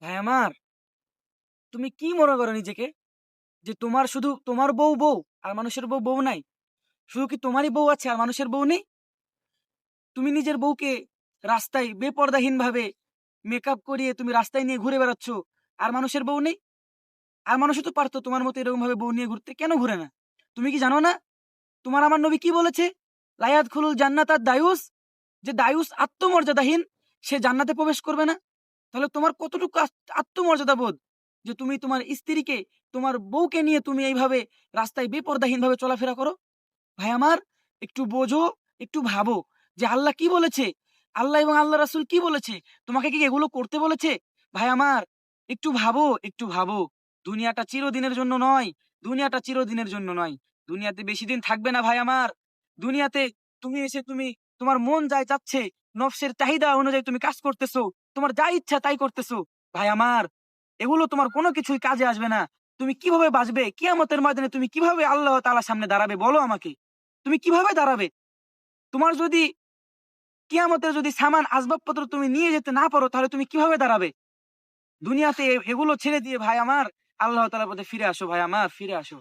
ভাই আমার, তুমি কি মনে করো নিজেকে? যে তোমার শুধু তোমার বউ বউ আর মানুষের বউ বউ নাই? শুধু কি তোমারই বউ আছে আর মানুষের বউ নেই? তুমি নিজের বউকে রাস্তায় বেপরদাহীন ভাবে মেকআপ করিয়ে তুমি রাস্তায় নিয়ে ঘুরে বেড়াচ্ছ, আর মানুষের বউ নেই? আর মানুষও তো পারতো তোমার মতো এরকম ভাবে বউ নিয়ে ঘুরতে, কেন ঘুরে না? তুমি কি জানো না তোমার আমার নবী কি বলেছে? লায়াত খুলুল জান্নাত আর দায়ুস, যে দায়ুস আত্মমর্যাদাহীন, সে জান্নাতে প্রবেশ করবে না। তাহলে তোমার কতটুকু আত্মমর্যাদা বোধ, যে তুমি তোমার স্ত্রীকে, তোমার বউকে নিয়ে তুমি এইভাবে রাস্তায় বেপরদাহীন ভাবে চলাফেরা করো? ভাই আমার, একটু বোঝো, একটু ভাবো যে আল্লাহ কি বলেছে, আল্লাহ এবং আল্লাহ রাসূল কি বলেছে। তোমাকে কি এগুলো করতে বলেছে? ভাই আমার, একটু ভাবো, একটু ভাবো। দুনিয়াটা চিরদিনের জন্য নয়, দুনিয়াটা চিরদিনের জন্য নয়। দুনিয়াতে বেশি দিন থাকবে না ভাই আমার। দুনিয়াতে তুমি এসে তুমি তোমার মন যায় চাচ্ছে, নফসের চাহিদা অনুযায়ী তুমি কাজ করতেছো, তোমার যা ইচ্ছা তাই করতেছো। ভাই আমার, এগুলো তোমার কোনো কিছুই কাজে আসবে না। তুমি কিভাবে বাঁচবে কিয়ামতের ময়দানে? তুমি কিভাবে আল্লাহ তাআলার সামনে দাঁড়াবে বলো আমাকে? তুমি কিভাবে দাঁড়াবে? তোমার যদি কিয়ামতের যদি সামান আসবাবপত্র তুমি নিয়ে যেতে না পারো, তাহলে তুমি কিভাবে দাঁড়াবে? দুনিয়াতে এগুলো ছেড়ে দিয়ে ভাই আমার, আল্লাহ তাআলার পথে ফিরে আসো ভাই আমার, ফিরে আসো।